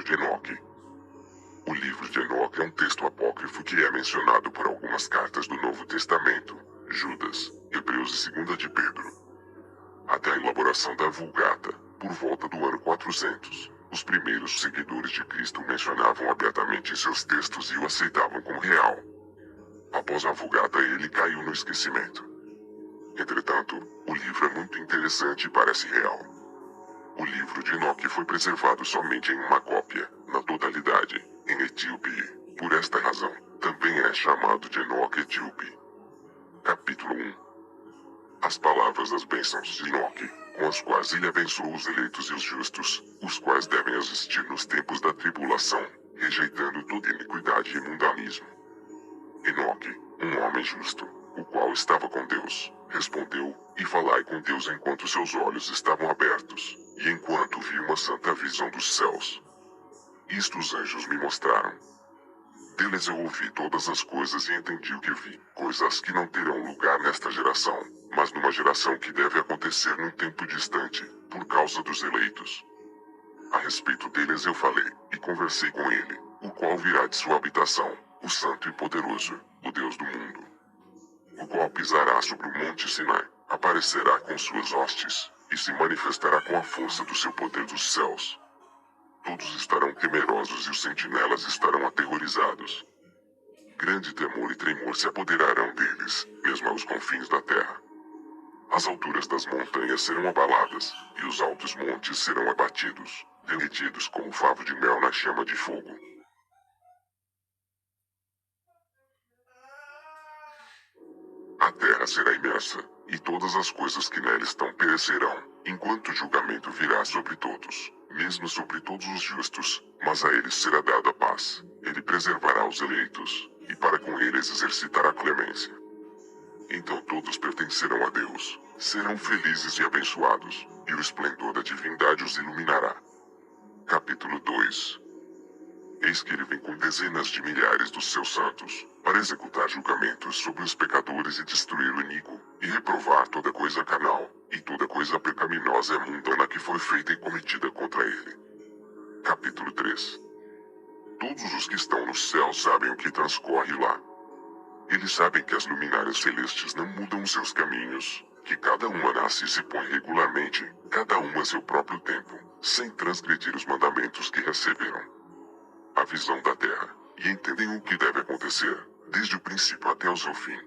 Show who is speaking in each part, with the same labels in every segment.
Speaker 1: de Enoque. O livro de Enoque é um texto apócrifo que é mencionado por algumas cartas do Novo Testamento, Judas, Hebreus e 2 de Pedro. Até a elaboração da Vulgata, por volta do ano 400, os primeiros seguidores de Cristo mencionavam abertamente em seus textos e o aceitavam como real. Após a Vulgata, ele caiu no esquecimento. Entretanto, o livro é muito interessante e parece real. O livro de Enoque foi preservado somente em uma cópia, na totalidade, em Etíope e, por esta razão, também é chamado de Enoque Etíope. Capítulo 1. As palavras das bênçãos de Enoque, com as quais ele abençoou os eleitos e os justos, os quais devem existir nos tempos da tribulação, rejeitando toda iniquidade e mundanismo. Enoque, um homem justo, o qual estava com Deus, respondeu, e falai com Deus enquanto seus olhos estavam abertos, e enquanto vi uma santa visão dos céus. Isto os anjos me mostraram. Deles eu ouvi todas as coisas e entendi o que vi, coisas que não terão lugar nesta geração, mas numa geração que deve acontecer num tempo distante, por causa dos eleitos. A respeito deles eu falei, e conversei com ele, o qual virá de sua habitação, o Santo e Poderoso, o Deus do mundo. O qual pisará sobre o monte Sinai, aparecerá com suas hostes, e se manifestará com a força do seu poder dos céus. Todos estarão temerosos e os sentinelas estarão aterrorizados. Grande temor e tremor se apoderarão deles, mesmo aos confins da terra. As alturas das montanhas serão abaladas, e os altos montes serão abatidos, derretidos como favo de mel na chama de fogo. A terra será imersa, e todas as coisas que nela estão perecerão, enquanto o julgamento virá sobre todos, mesmo sobre todos os justos, mas a eles será dada a paz. Ele preservará os eleitos, e para com eles exercitará clemência. Então todos pertencerão a Deus, serão felizes e abençoados, e o esplendor da divindade os iluminará. Capítulo 2. Eis que ele vem com dezenas de milhares dos seus santos, para executar julgamentos sobre os pecadores e destruir o iníquo, e reprovar toda coisa carnal, e toda coisa pecaminosa e mundana que foi feita e cometida contra ele. Capítulo 3. Todos os que estão no céu sabem o que transcorre lá. Eles sabem que as luminárias celestes não mudam os seus caminhos, que cada uma nasce e se põe regularmente, cada uma a seu próprio tempo, sem transgredir os mandamentos que receberam. A visão da terra, e entendem o que deve acontecer, desde o princípio até o seu fim.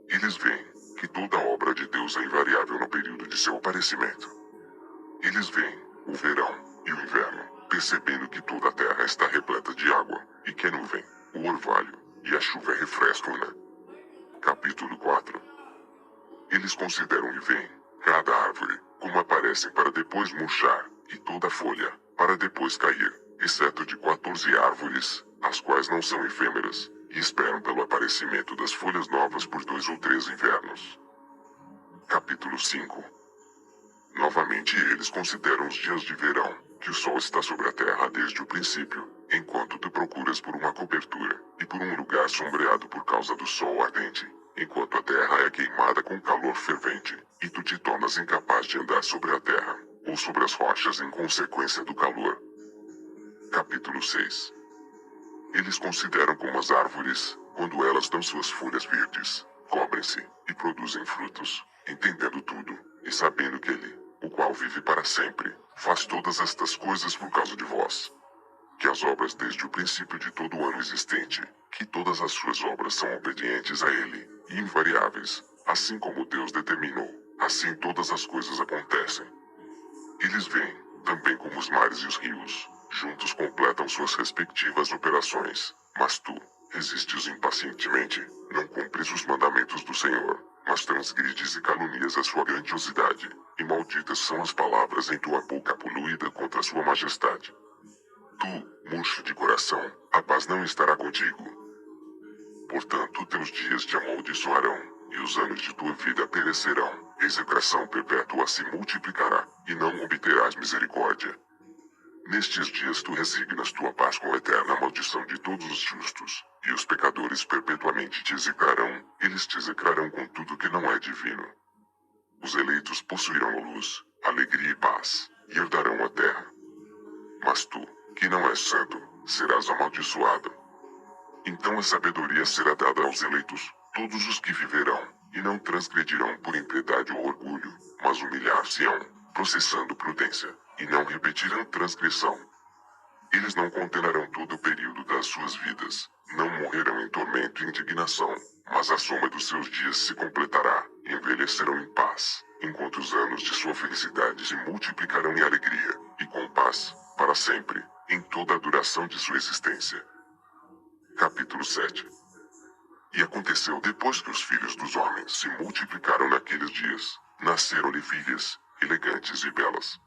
Speaker 1: Eles veem que toda a obra de Deus é invariável no período de seu aparecimento. Eles veem o verão e o inverno, percebendo que toda a terra está repleta de água, e que a nuvem, o orvalho, e a chuva refrescam-na. Capítulo 4. Eles consideram e veem cada árvore, como aparecem para depois murchar, e toda folha, para depois cair, exceto de 14 árvores, as quais não são efêmeras, e esperam pelo aparecimento das folhas novas por 2 ou 3 invernos. Capítulo 5. Novamente eles consideram os dias de verão, que o sol está sobre a terra desde o princípio, enquanto tu procuras por uma cobertura, e por um lugar sombreado por causa do sol ardente, enquanto a terra é queimada com calor fervente, e tu te tornas incapaz de andar sobre a terra, ou sobre as rochas em consequência do calor. Capítulo 6. Eles consideram como as árvores, quando elas dão suas folhas verdes, cobrem-se, e produzem frutos, entendendo tudo, e sabendo que ele, o qual vive para sempre, faz todas estas coisas por causa de vós. Que as obras desde o princípio de todo o ano existente, que todas as suas obras são obedientes a ele, e invariáveis, assim como Deus determinou, assim todas as coisas acontecem. Eles veem, também como os mares e os rios, juntos completam suas respectivas operações, mas tu, resistes impacientemente, não cumpres os mandamentos do Senhor, mas transgrides e calunias a sua grandiosidade, e malditas são as palavras em tua boca poluída contra a sua majestade. Tu, murcho de coração, a paz não estará contigo. Portanto, teus dias te amaldiçoarão, e os anos de tua vida perecerão, execração perpétua se multiplicará, e não obterás misericórdia. Nestes dias tu resignas tua paz com a eterna maldição de todos os justos, e os pecadores perpetuamente te execrarão, eles te execrarão com tudo que não é divino. Os eleitos possuirão luz, alegria e paz, e herdarão a terra. Mas tu, que não és santo, serás amaldiçoado. Então a sabedoria será dada aos eleitos, todos os que viverão, e não transgredirão por impiedade ou orgulho, mas humilhar-se-ão, processando prudência, e não repetirão transgressão. Eles não condenarão todo o período das suas vidas, não morrerão em tormento e indignação, mas a soma dos seus dias se completará, e envelhecerão em paz, enquanto os anos de sua felicidade se multiplicarão em alegria, e com paz, para sempre, em toda a duração de sua existência. Capítulo 7. E aconteceu depois que os filhos dos homens se multiplicaram naqueles dias, nasceram-lhe filhas, elegantes e belas.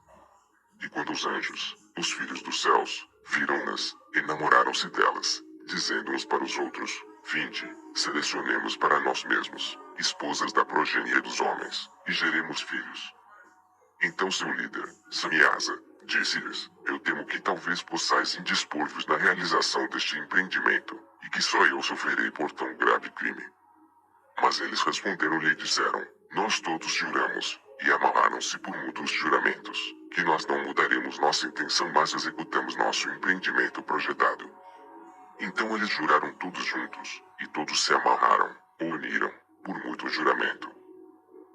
Speaker 1: E quando os anjos, os filhos dos céus, viram-nas, enamoraram-se delas, dizendo uns para os outros: Vinde, selecionemos para nós mesmos, esposas da progenie dos homens, e geremos filhos. Então seu líder, Samiasa, disse-lhes: Eu temo que talvez possais indispor-vos na realização deste empreendimento, e que só eu sofrerei por tão grave crime. Mas eles responderam-lhe e disseram: Nós todos juramos, e amarraram-se por mútuos juramentos, que nós não mudaremos nossa intenção, mas executamos nosso empreendimento projetado. Então eles juraram todos juntos, e todos se amarraram, ou uniram, por mútuo juramento.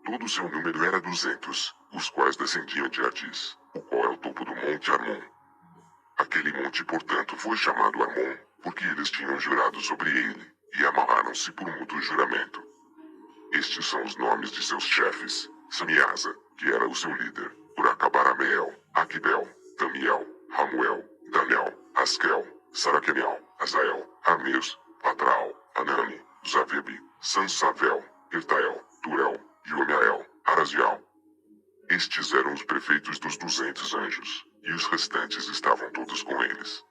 Speaker 1: Todo o seu número era 200, os quais descendiam de Ardis, o qual é o topo do monte Armon. Aquele monte, portanto, foi chamado Armon, porque eles tinham jurado sobre ele, e amarraram-se por mútuo juramento. Estes são os nomes de seus chefes: Samiasa, que era o seu líder, Uracabarameel, Aquibel, Damiel, Ramuel, Danel, Askel, Saraquemel, Azael, Armeus, Patral, Anani, Zavebe, Sansavel, Ertael, Turel, Yomiael, Arazial. Estes eram os prefeitos dos 200 anjos, e os restantes estavam todos com eles.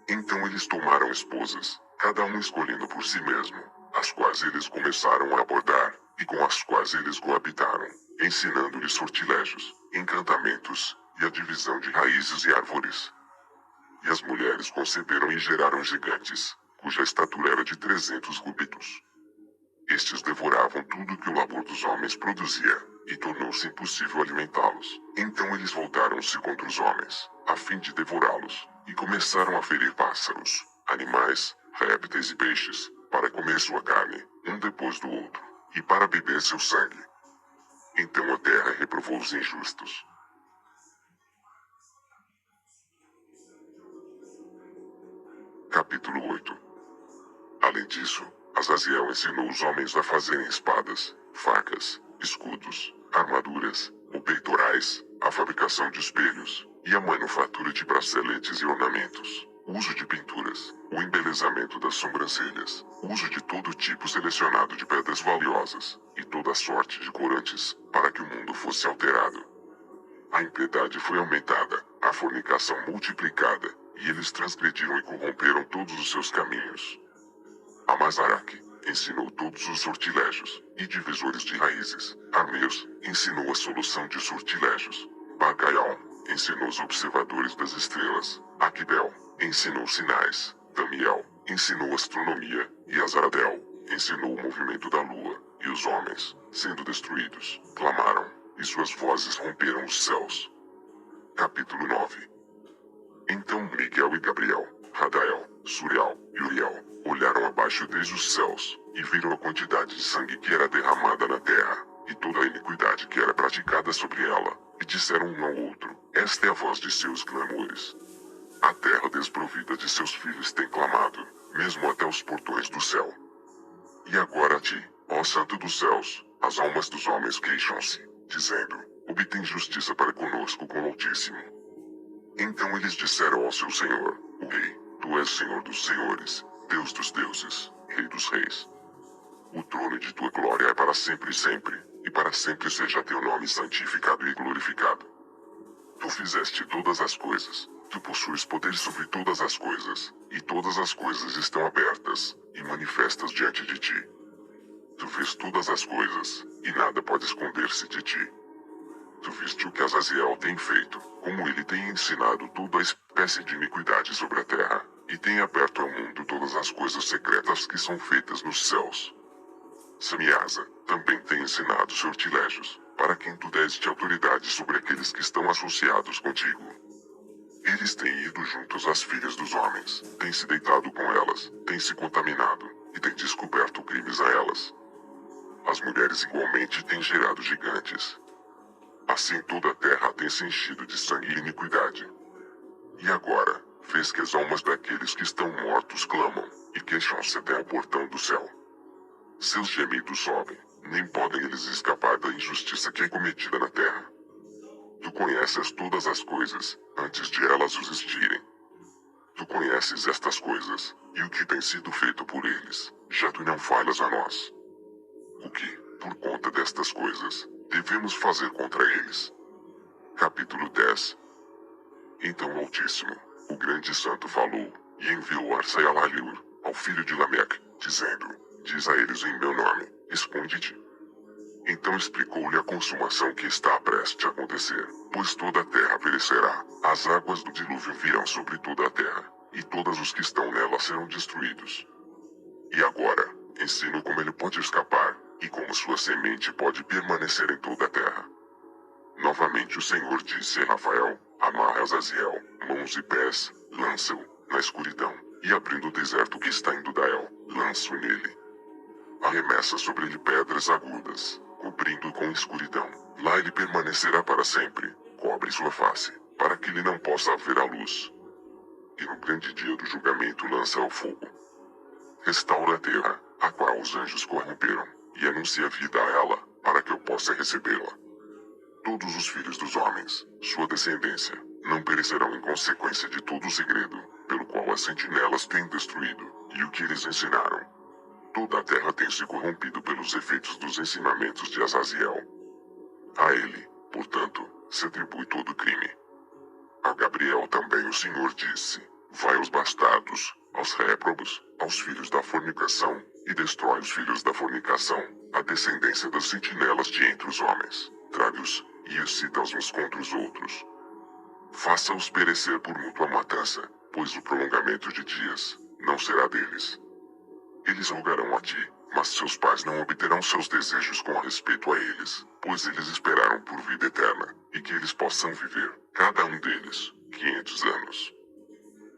Speaker 1: Então eles tomaram esposas, cada um escolhendo por si mesmo, as quais eles começaram a abordar, e com as quais eles coabitaram, ensinando-lhes sortilégios, encantamentos, e a divisão de raízes e árvores. E as mulheres conceberam e geraram gigantes, cuja estatura era de 300 cúbitos. Estes devoravam tudo que o labor dos homens produzia, e tornou-se impossível alimentá-los. Então eles voltaram-se contra os homens, a fim de devorá-los, e começaram a ferir pássaros, animais, répteis e peixes, para comer sua carne, um depois do outro, e para beber seu sangue. Então a terra reprovou os injustos. Capítulo 8. Além disso, Azaziel ensinou os homens a fazerem espadas, facas, escudos, armaduras, ou peitorais, a fabricação de espelhos, e a manufatura de braceletes e ornamentos, o uso de pinturas, o embelezamento das sobrancelhas, o uso de todo tipo selecionado de pedras valiosas, e toda sorte de corantes, para que o mundo fosse alterado. A impiedade foi aumentada, a fornicação multiplicada, e eles transgrediram e corromperam todos os seus caminhos. Amazaraque ensinou todos os sortilégios, e divisores de raízes. Armeus ensinou a solução de sortilégios. Barcaial ensinou os observadores das estrelas. Aquibel ensinou sinais. Damiel ensinou astronomia, e Azaradel ensinou o movimento da lua, e os homens, sendo destruídos, clamaram, e suas vozes romperam os céus. Capítulo 9. Então Miguel e Gabriel, Radael, Suriel e Uriel olharam abaixo desde os céus, e viram a quantidade de sangue que era derramada na terra, e toda a iniquidade que era praticada sobre ela, e disseram um ao outro: Esta é a voz de seus clamores. A terra desprovida de seus filhos tem clamado, mesmo até os portões do céu. E agora a ti, ó Santo dos céus, as almas dos homens queixam-se, dizendo: Obtém justiça para conosco com o Altíssimo. Então eles disseram ao seu Senhor, o Rei: Tu és Senhor dos senhores, Deus dos deuses, Rei dos reis. O trono de tua glória é para sempre e para sempre seja teu nome santificado e glorificado. Tu fizeste todas as coisas, tu possuis poder sobre todas as coisas, e todas as coisas estão abertas, e manifestas diante de ti. Tu vês todas as coisas, e nada pode esconder-se de ti. Tu viste o que Azaziel tem feito, como ele tem ensinado toda a espécie de iniquidade sobre a terra, e tem aberto ao mundo todas as coisas secretas que são feitas nos céus. Samiasa também tem ensinado sortilégios, para quem tu deste autoridade sobre aqueles que estão associados contigo. Eles têm ido juntos às filhas dos homens, têm se deitado com elas, têm se contaminado, e têm descoberto crimes a elas. As mulheres igualmente têm gerado gigantes. Assim toda a terra tem se enchido de sangue e iniquidade. E agora, vês que as almas daqueles que estão mortos clamam, e queixam-se até ao portão do céu. Seus gemidos sobem, nem podem eles escapar da injustiça que é cometida na terra. Tu conheces todas as coisas, antes de elas existirem. Tu conheces estas coisas, e o que tem sido feito por eles, já tu não falas a nós. O que, por conta destas coisas, devemos fazer contra eles? Capítulo 10. Então o Altíssimo, o grande santo falou, e enviou Arsael-Aliur, ao filho de Lameque, dizendo, diz a eles em meu nome, esconde-te. Então explicou-lhe a consumação que está prestes a acontecer, pois toda a terra perecerá, as águas do dilúvio virão sobre toda a terra, e todos os que estão nela serão destruídos. E agora, ensino como ele pode escapar, e como sua semente pode permanecer em toda a terra. Novamente o Senhor disse a Rafael, amarra Azaziel, mãos e pés, lança-o na escuridão, e abrindo o deserto que está em Dudael, lança-o nele. Arremessa sobre ele pedras agudas, cobrindo-o com escuridão. Lá ele permanecerá para sempre, cobre sua face, para que ele não possa ver a luz. E no grande dia do julgamento lança ao fogo. Restaura a terra, a qual os anjos corromperam, e anuncia vida a ela, para que eu possa recebê-la. Todos os filhos dos homens, sua descendência, não perecerão em consequência de todo o segredo, pelo qual as sentinelas têm destruído, e o que eles ensinaram. Toda a terra tem se corrompido pelos efeitos dos ensinamentos de Azaziel. A ele, portanto, se atribui todo o crime. A Gabriel também o Senhor disse, vai aos bastardos, aos réprobos, aos filhos da fornicação, e destrói os filhos da fornicação, a descendência das sentinelas de entre os homens. Traga-os, e excita-os uns contra os outros. Faça-os perecer por mútua matança, pois o prolongamento de dias não será deles. Eles rogarão a ti, mas seus pais não obterão seus desejos com respeito a eles, pois eles esperaram por vida eterna, e que eles possam viver, cada um deles, 500 anos.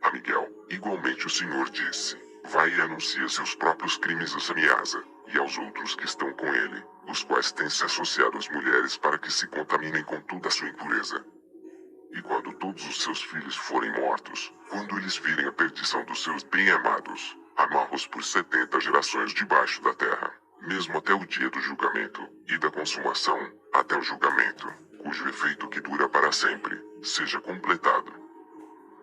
Speaker 1: A Miguel, igualmente o Senhor disse, vai e anuncia seus próprios crimes a Samiasa, e aos outros que estão com ele, os quais têm se associado às mulheres para que se contaminem com toda a sua impureza. E quando todos os seus filhos forem mortos, quando eles virem a perdição dos seus bem-amados, amarra-os por 70 gerações debaixo da terra, mesmo até o dia do julgamento, e da consumação, até o julgamento, cujo efeito que dura para sempre, seja completado.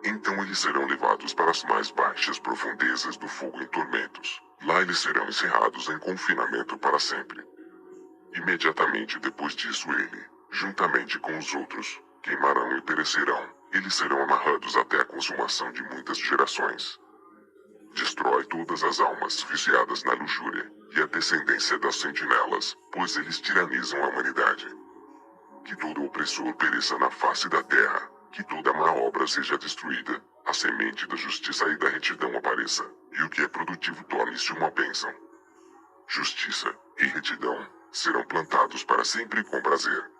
Speaker 1: Então eles serão levados para as mais baixas profundezas do fogo em tormentos. Lá eles serão encerrados em confinamento para sempre. Imediatamente depois disso ele, juntamente com os outros, queimarão e perecerão. Eles serão amarrados até a consumação de muitas gerações. Destrói todas as almas viciadas na luxúria, e a descendência das sentinelas, pois eles tiranizam a humanidade. Que todo opressor pereça na face da terra, que toda má obra seja destruída, a semente da justiça e da retidão apareça, e o que é produtivo torne-se uma bênção. Justiça e retidão serão plantados para sempre com prazer.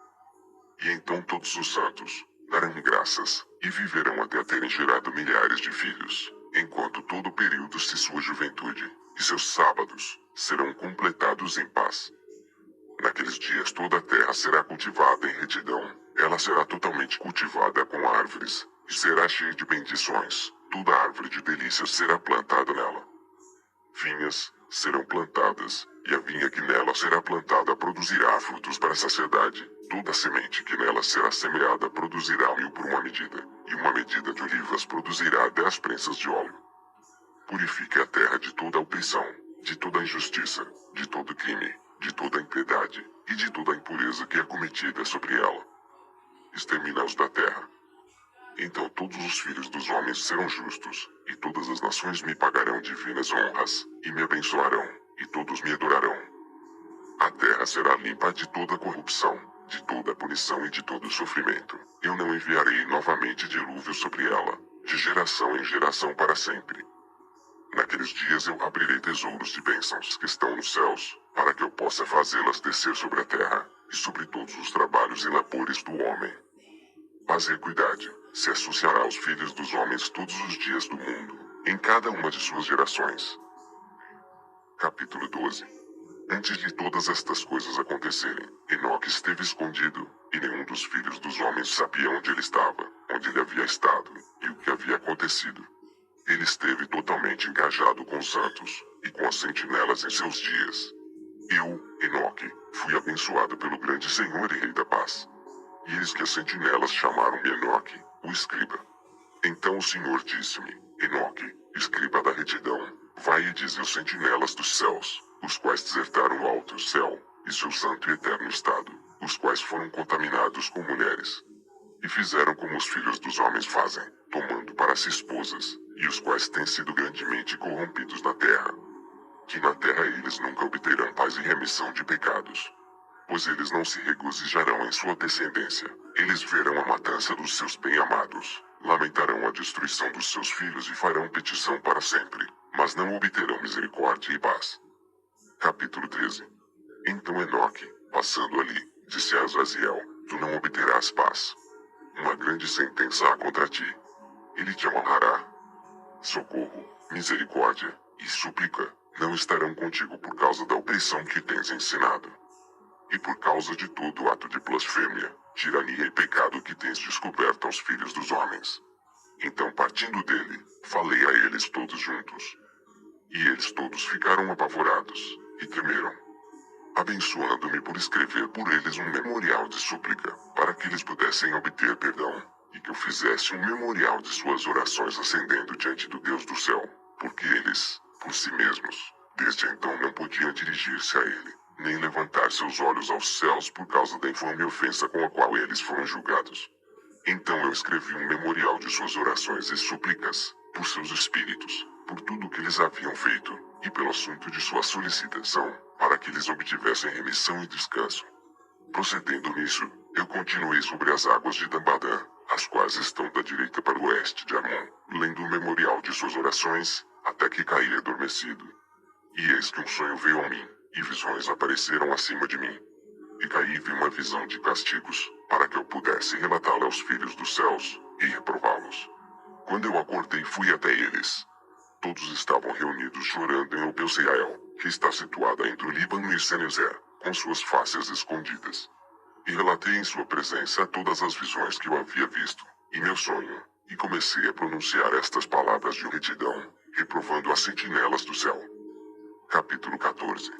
Speaker 1: E então todos os santos darão graças, e viverão até terem gerado milhares de filhos, enquanto todo o período de sua juventude, e seus sábados, serão completados em paz. Naqueles dias toda a terra será cultivada em retidão, ela será totalmente cultivada com árvores, e será cheia de bendições, toda árvore de delícias será plantada nela. Vinhas serão plantadas, e a vinha que nela será plantada produzirá frutos para a saciedade, toda semente que nela será semeada produzirá 1000 por uma medida, e uma medida de olivas produzirá 10 prensas de óleo. Purifique a terra de toda a opressão, de toda a injustiça, de todo crime, de toda a impiedade, e de toda a impureza que é cometida sobre ela. Extermina-os da terra. Então todos os filhos dos homens serão justos, e todas as nações me pagarão divinas honras, e me abençoarão, e todos me adorarão. A terra será limpa de toda corrupção, de toda punição e de todo sofrimento. Eu não enviarei novamente dilúvio sobre ela, de geração em geração para sempre. Naqueles dias eu abrirei tesouros de bênçãos que estão nos céus, para que eu possa fazê-las descer sobre a terra, e sobre todos os trabalhos e labores do homem. Paz e equidade se associará aos filhos dos homens todos os dias do mundo, em cada uma de suas gerações. Capítulo 12. Antes de todas estas coisas acontecerem, Enoque esteve escondido, e nenhum dos filhos dos homens sabia onde ele estava, onde ele havia estado, e o que havia acontecido. Ele esteve totalmente engajado com os santos, e com as sentinelas em seus dias. Eu, Enoque, fui abençoado pelo grande Senhor e Rei da Paz. E eis que as sentinelas chamaram-me Enoque, o escriba. Então o Senhor disse-me, Enoque, escriba da retidão, vai e dize aos sentinelas dos céus, os quais desertaram o alto céu, e seu santo e eterno estado, os quais foram contaminados com mulheres. E fizeram como os filhos dos homens fazem, tomando para si esposas, e os quais têm sido grandemente corrompidos na terra. Que na terra eles nunca obterão paz e remissão de pecados. Pois eles não se regozijarão em sua descendência, eles verão a matança dos seus bem-amados, lamentarão a destruição dos seus filhos e farão petição para sempre, mas não obterão misericórdia e paz. Capítulo 13. Então Enoque, passando ali, disse a Azaziel, tu não obterás paz. Uma grande sentença há contra ti. Ele te amarrará. Socorro, misericórdia e súplica não estarão contigo por causa da opressão que tens ensinado. E por causa de todo ato de blasfêmia, tirania e pecado que tens descoberto aos filhos dos homens. Então partindo dele, falei a eles todos juntos. E eles todos ficaram apavorados, e temeram. Abençoando-me por escrever por eles um memorial de súplica, para que eles pudessem obter perdão, e que eu fizesse um memorial de suas orações ascendendo diante do Deus do céu, porque eles, por si mesmos, desde então não podiam dirigir-se a ele, nem levantar seus olhos aos céus por causa da infame ofensa com a qual eles foram julgados. Então eu escrevi um memorial de suas orações e súplicas, por seus espíritos, por tudo o que eles haviam feito, e pelo assunto de sua solicitação, para que eles obtivessem remissão e descanso. Procedendo nisso, eu continuei sobre as águas de Dambadã, as quais estão da direita para o oeste de Armon, lendo o memorial de suas orações, até que caí adormecido. E eis que um sonho veio a mim, e visões apareceram acima de mim. E caí e vi uma visão de castigos, para que eu pudesse relatá-la aos filhos dos céus, e reprová-los. Quando eu acordei fui até eles. Todos estavam reunidos chorando em Opeu-Seiael, que está situada entre o Líbano e Senezer, com suas faces escondidas. E relatei em sua presença todas as visões que eu havia visto, e meu sonho, e comecei a pronunciar estas palavras de retidão, reprovando as sentinelas do céu. Capítulo 14.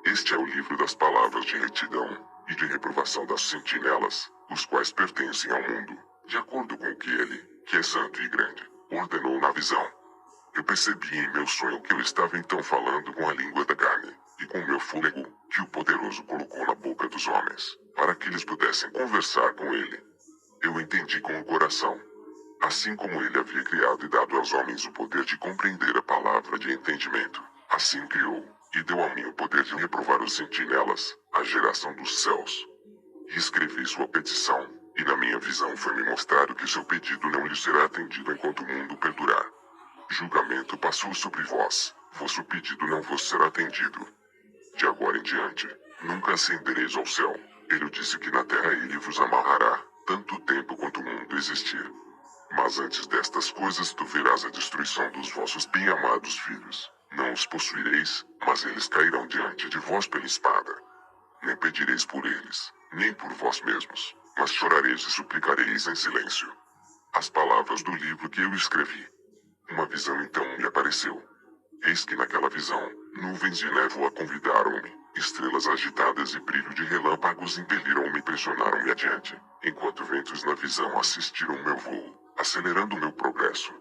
Speaker 1: Este é o livro das palavras de retidão, e de reprovação das sentinelas, os quais pertencem ao mundo, de acordo com o que ele, que é santo e grande, ordenou na visão. Eu percebi em meu sonho que eu estava então falando com a língua da carne, e com meu fôlego, que o poderoso colocou na boca dos homens, para que eles pudessem conversar com ele. Eu entendi com o coração. Assim como ele havia criado e dado aos homens o poder de compreender a palavra de entendimento, assim criou, e deu a mim o poder de reprovar os sentinelas, a geração dos céus. E escrevi sua petição, e na minha visão foi-me mostrado que seu pedido não lhe será atendido enquanto o mundo perdurar. Julgamento passou sobre vós, vosso pedido não vos será atendido. De agora em diante, nunca ascendereis ao céu. Ele disse que na terra ele vos amarrará, tanto tempo quanto o mundo existir. Mas antes destas coisas tu verás a destruição dos vossos bem-amados filhos. Não os possuireis, mas eles cairão diante de vós pela espada. Nem pedireis por eles, nem por vós mesmos, mas chorareis e suplicareis em silêncio. As palavras do livro que eu escrevi. Uma visão então me apareceu. Eis que naquela visão, nuvens de névoa convidaram-me, estrelas agitadas e brilho de relâmpagos impeliram-me e pressionaram-me adiante, enquanto ventos na visão assistiram meu voo, acelerando meu progresso.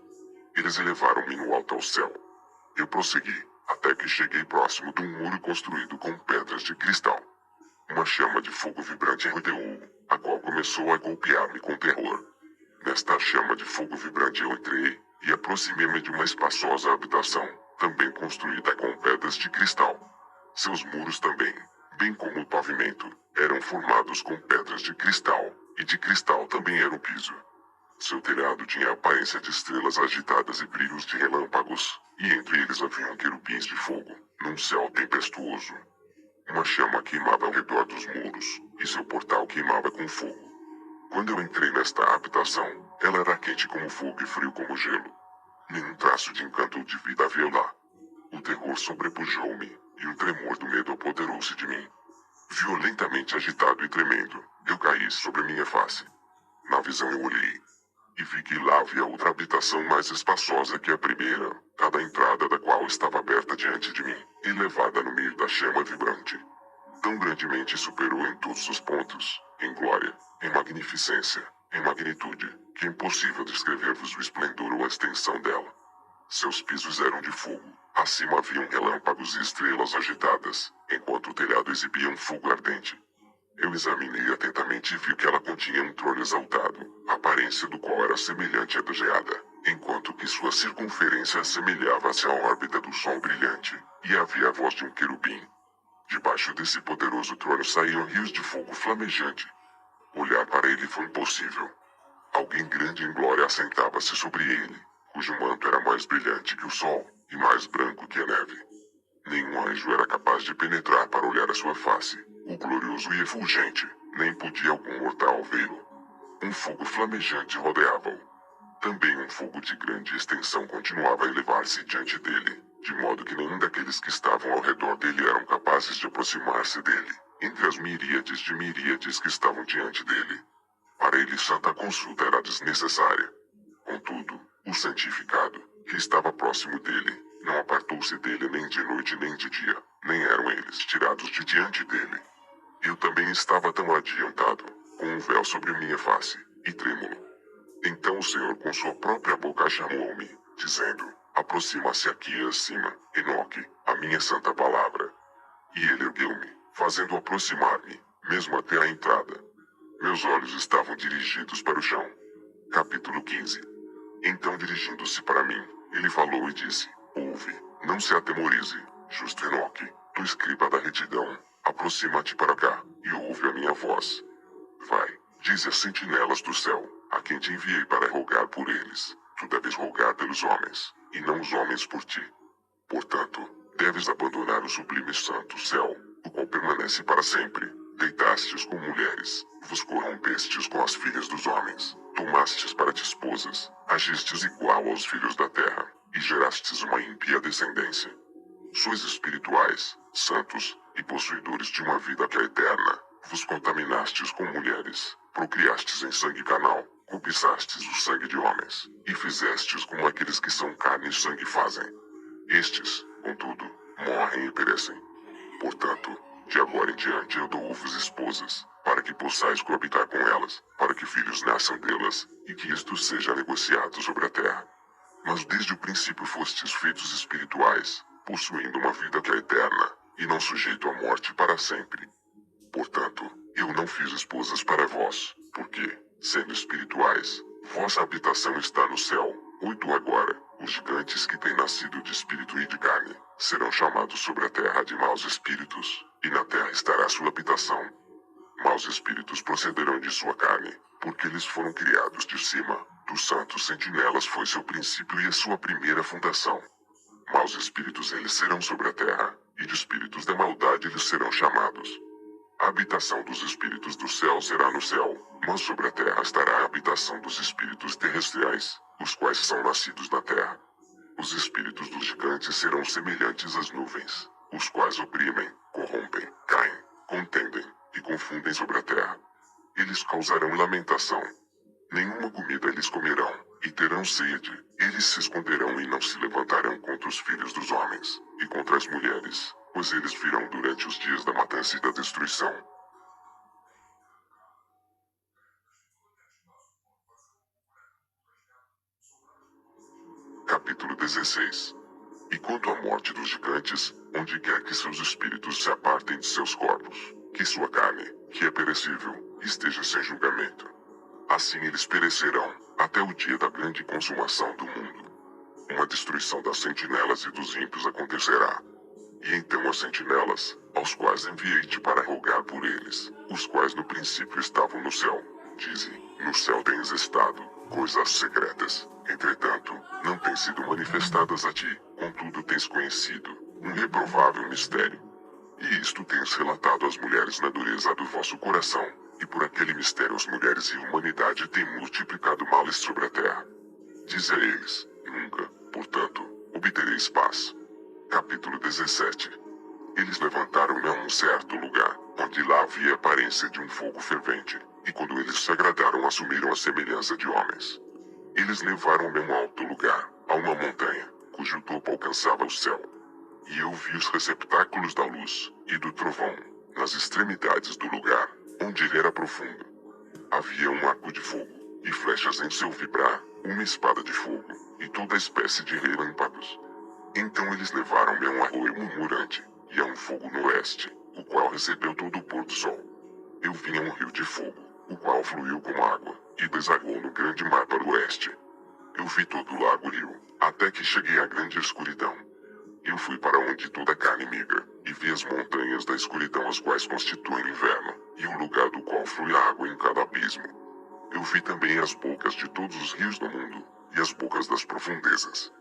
Speaker 1: Eles elevaram-me no alto ao céu. Eu prossegui, até que cheguei próximo de um muro construído com pedras de cristal. Uma chama de fogo vibrante rodeou-o, a qual começou a golpear-me com terror. Nesta chama de fogo vibrante eu entrei, e aproximei-me de uma espaçosa habitação, também construída com pedras de cristal. Seus muros também, bem como o pavimento, eram formados com pedras de cristal, e de cristal também era o piso. Seu telhado tinha a aparência de estrelas agitadas e brilhos de relâmpagos, e entre eles haviam querubins de fogo, num céu tempestuoso. Uma chama queimava ao redor dos muros, e seu portal queimava com fogo. Quando eu entrei nesta habitação, Ela era quente como fogo e frio como gelo. Nenhum traço de encanto ou de vida havia lá. O terror sobrepujou-me, e um tremor do medo apoderou-se de mim. Violentamente agitado e tremendo, eu caí sobre minha face. Na visão eu olhei, e vi que lá havia outra habitação mais espaçosa que a primeira, cada entrada da qual estava aberta diante de mim, elevada no meio da chama vibrante. Tão grandemente superou em todos os pontos, em glória, em magnificência, em magnitude, que é impossível descrever-vos o esplendor ou a extensão dela. Seus pisos eram de fogo, acima haviam relâmpagos e estrelas agitadas, enquanto o telhado exibia um fogo ardente. Eu examinei atentamente e vi que ela continha um trono exaltado, a aparência do qual era semelhante à da geada, enquanto que sua circunferência assemelhava-se à órbita do sol brilhante, e havia a voz de um querubim. Debaixo desse poderoso trono saíam rios de fogo flamejante. Olhar para ele foi impossível. Alguém grande em glória assentava-se sobre ele, cujo manto era mais brilhante que o sol, e mais branco que a neve. Nenhum anjo era capaz de penetrar para olhar a sua face, o glorioso e efulgente, nem podia algum mortal vê-lo. Um fogo flamejante rodeava-o. Também um fogo de grande extensão continuava a elevar-se diante dele, de modo que nenhum daqueles que estavam ao redor dele eram capazes de aproximar-se dele, entre as miríades de miríades que estavam diante dele. Para ele santa consulta era desnecessária. Contudo, o santificado, que estava próximo dele, não apartou-se dele nem de noite nem de dia, nem eram eles tirados de diante dele. Eu também estava tão adiantado, com um véu sobre minha face, e trêmulo. Então o Senhor com sua própria boca chamou-me, dizendo, aproxima-se aqui acima, Enoque, a minha santa palavra. E ele ergueu-me, fazendo aproximar-me, mesmo até a entrada. Meus olhos estavam dirigidos para o chão. Capítulo 15. Então dirigindo-se para mim, ele falou e disse, ouve, não se atemorize, justo Enoque, tu escriba da retidão, aproxima-te para cá, e ouve a minha voz. Vai, dize às sentinelas do céu, a quem te enviei para rogar por eles, tu deves rogar pelos homens, e não os homens por ti. Portanto, deves abandonar o sublime santo céu, o qual permanece para sempre. Deitastes com mulheres, vos corrompestes com as filhas dos homens, tomastes para ti esposas, agistes igual aos filhos da terra, e gerastes uma ímpia descendência. Sois espirituais, santos, e possuidores de uma vida que é eterna. Vos contaminastes com mulheres, procriastes em sangue canal, cobiçastes o sangue de homens, e fizestes como aqueles que são carne e sangue fazem. Estes, contudo, morrem e perecem. Portanto, de agora em diante eu dou-vos esposas, para que possais coabitar com elas, para que filhos nasçam delas, e que isto seja negociado sobre a terra. Mas desde o princípio fostes feitos espirituais, possuindo uma vida que é eterna, e não sujeito à morte para sempre. Portanto, eu não fiz esposas para vós, porque, sendo espirituais, vossa habitação está no céu. 8 agora, os gigantes que têm nascido de espírito e de carne, serão chamados sobre a terra de maus espíritos, e na terra estará sua habitação. Maus espíritos procederão de sua carne, porque eles foram criados de cima. Dos santos sentinelas foi seu princípio e a sua primeira fundação. Maus espíritos eles serão sobre a terra, e de espíritos da maldade eles serão chamados. A habitação dos espíritos do céu será no céu, mas sobre a terra estará a habitação dos espíritos terrestriais, os quais são nascidos da terra. Os espíritos dos gigantes serão semelhantes às nuvens, os quais oprimem, corrompem, caem, contendem e confundem sobre a terra. Eles causarão lamentação. Nenhuma comida eles comerão, e terão sede. Eles se esconderão e não se levantarão contra os filhos dos homens, e contra as mulheres, pois eles virão durante os dias da matança e da destruição. Capítulo 16. E quanto à morte dos gigantes, onde quer que seus espíritos se apartem de seus corpos, que sua carne, que é perecível, esteja sem julgamento. Assim eles perecerão, até o dia da grande consumação do mundo. Uma destruição das sentinelas e dos ímpios acontecerá. E então as sentinelas, aos quais enviei-te para rogar por eles, os quais no princípio estavam no céu, dizem, no céu tens estado, coisas secretas, entretanto, não têm sido manifestadas a ti, contudo tens conhecido, um reprovável mistério. E isto tens relatado às mulheres na dureza do vosso coração, e por aquele mistério as mulheres e a humanidade têm multiplicado males sobre a terra. Diz a eles, nunca, portanto, obtereis paz. Capítulo 17. Eles levantaram-me a um certo lugar, onde lá havia a aparência de um fogo fervente, e quando eles se agradaram assumiram a semelhança de homens. Eles levaram-me a um alto lugar, a uma montanha, cujo topo alcançava o céu. E eu vi os receptáculos da luz, e do trovão, nas extremidades do lugar, onde ele era profundo. Havia um arco de fogo, e flechas em seu vibrar, uma espada de fogo, e toda espécie de relâmpagos. Então eles levaram-me a um arroio murmurante, e a um fogo no oeste, o qual recebeu todo o pôr do sol. Eu vi a um rio de fogo, o qual fluiu como água, e desaguou no grande mar para o oeste. Eu vi todo o lago rio, até que cheguei à grande escuridão. Eu fui para onde toda a carne migra, e vi as montanhas da escuridão as quais constituem o inverno, e o lugar do qual flui a água em cada abismo. Eu vi também as bocas de todos os rios do mundo, e as bocas das profundezas.